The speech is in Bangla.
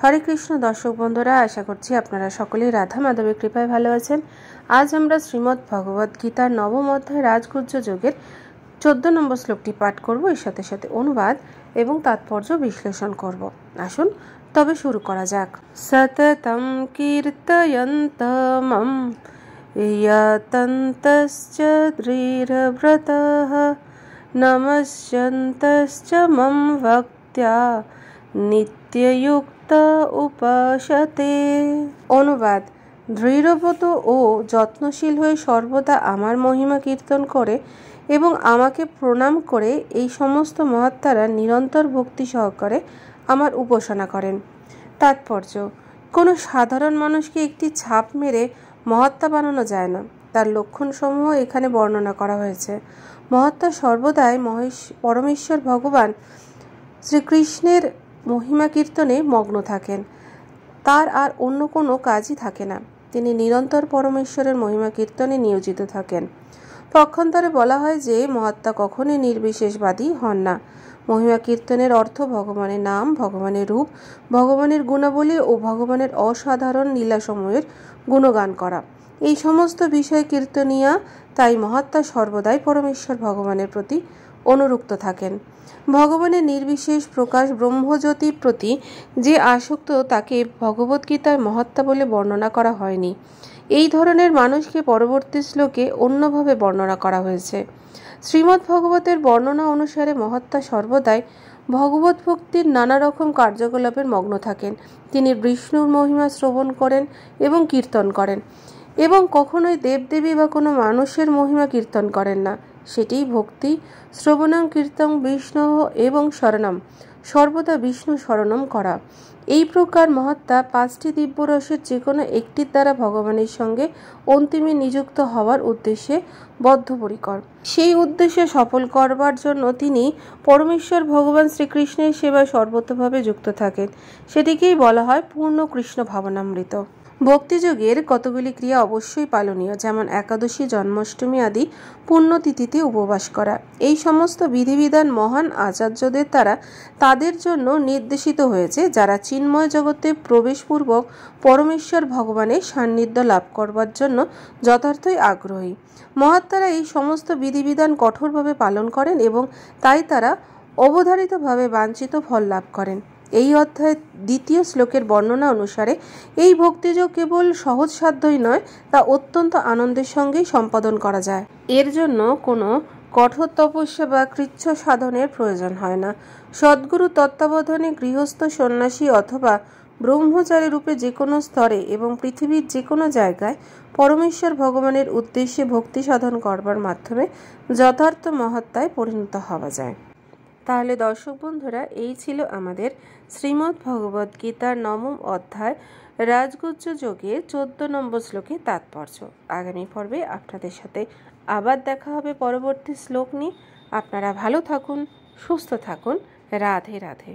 হরে কৃষ্ণ দর্শক বন্ধুরা, আশা করছি আপনারা সকলেই রাধা মাধবের কৃপায় ভালো আছেন। আজ আমরা শ্রীমদ্ ভগবদ গীতার নবম অধ্যায় রাজগুজ্জ যোগের 14 নম্বর শ্লোকটি পাঠ করব। এর সাথে সাথে অনুবাদ এবং তাৎপর্য বিশ্লেষণ করব। আসুন তবে শুরু করা যাক। সততম কীর্তয়ন্তমম ইয়তন্তশ্চ দৃঢ়ব্রতঃ নমস্যন্তশ্চ মম ভক্ত্যা নিত্যযুক্ত উপাসতে। অনুবাদ: দৃঢ়ব্রত ও যত্নশীল হয়ে সর্বদা আমার মহিমা কীর্তন করে এবং আমাকে প্রণাম করে এই সমস্ত মহাত্মারা নিরন্তর ভক্তি সহকারে আমার উপাসনা করেন। তাৎপর্য: কোনো সাধারণ মানুষকে একটি ছাপ মেরে মহাত্মা বানানো যায় না। তার লক্ষণসমূহ এখানে বর্ণনা করা হয়েছে। মহাত্মা সর্বদাই পরমেশ্বর ভগবান শ্রীকৃষ্ণের মহিমা কীর্তনে মগ্ন থাকেন। তার আর অন্য কোনো কাজই থাকে না। তিনি নিরন্তর পরমেশ্বরের মহিমা কীর্তনে নিয়োজিত থাকেন। পক্ষান্তরে বলা হয় যে মহাত্মা কখনোই নির্বিশেষবাদী হন না। মহিমা কীর্তনের অর্থ ভগবানের নাম, ভগবানের রূপ, ভগবানের গুণাবলী ও ভগবানের অসাধারণ লীলাসমূহের গুণগান করা। এই সমস্ত বিষয় কীর্তনিয়া, তাই মহাত্মা সর্বদাই পরমেশ্বর ভগবানের প্রতি অনুরক্ত থাকেন। ভগবানের নির্বিশেষ প্রকাশ ব্রহ্মজ্যোতির প্রতি যে আসক্ত তাকে ভগবদ্গীতায় মহাত্মা বলে বর্ণনা করা হয়নি। এই ধরনের মানুষকে পরবর্তী শ্লোকে অন্যভাবে বর্ণনা করা হয়েছে। শ্রীমদ্ ভগবতের বর্ণনা অনুসারে মহাত্মা সর্বদাই ভগবত ভক্তির নানা রকম কার্যকলাপের মগ্ন থাকেন। তিনি বিষ্ণুর মহিমা শ্রবণ করেন এবং কীর্তন করেন এবং কখনোই দেবদেবী বা কোনো মানুষের মহিমা কীর্তন করেন না। সেটিই ভক্তি। শ্রবণং কীর্তন বিষ্ণু এবং শরণম, সর্বদা বিষ্ণু শরণম করা। এই প্রকার মহাত্মা 5টি দিব্যরসের যে কোনো একটির দ্বারা ভগবানের সঙ্গে অন্তিমে নিযুক্ত হওয়ার উদ্দেশ্যে বদ্ধপরিকর। সেই উদ্দেশ্যে সফল করবার জন্য তিনি পরমেশ্বর ভগবান শ্রীকৃষ্ণের সেবায় সর্বতোভাবে যুক্ত থাকেন। সেটিকেই বলা হয় পূর্ণ কৃষ্ণ ভাবনামৃত। ভক্তিযোগের কতগুলি ক্রিয়া অবশ্যই পালনীয়, যেমন একাদশী, জন্মাষ্টমী আদি পুণ্যতিথিতে উপবাস করা। এই সমস্ত বিধিবিধান মহান আচার্যদের দ্বারা তাদের জন্য নির্দেশিত হয়েছে, যারা চিন্ময় জগতে প্রবেশপূর্বক পরমেশ্বর ভগবানের সান্নিধ্য লাভ করবার জন্য যথার্থই আগ্রহী। মহাত্মারা এই সমস্ত বিধিবিধান কঠোরভাবে পালন করেন এবং তাই তারা অবধারিতভাবে বাঞ্ছিত ফল লাভ করেন। এই অধ্যায়ের 2য় শ্লোকের বর্ণনা অনুসারে এই ভক্তিযোগ কেবল সহজসাধ্যই নয়, তা অত্যন্ত আনন্দের সঙ্গেই সম্পাদন করা যায়। এর জন্য কোনো কঠোর তপস্যা বা কৃচ্ছ সাধনের প্রয়োজন হয় না। সদ্গুরু তত্ত্বাবধানে গৃহস্থ, সন্ন্যাসী অথবা ব্রহ্মচারী রূপে যে কোনো স্তরে এবং পৃথিবীর যে কোনো জায়গায় পরমেশ্বর ভগবানের উদ্দেশ্যে ভক্তি সাধন করবার মাধ্যমে যথার্থ মহাত্মায় পরিণত হওয়া যায়। তাহলে দর্শক বন্ধুরা, এই ছিল আমাদের শ্রীমদ্ ভগবদ গীতার 9ম অধ্যায় রাজগুজ্জ যোগের 14 নম্বর শ্লোকে তাৎপর্য। আগামী পর্বে আপনাদের সাথে আবার দেখা হবে পরবর্তী শ্লোক নিয়ে। আপনারা ভালো থাকুন, সুস্থ থাকুন। রাধে রাধে।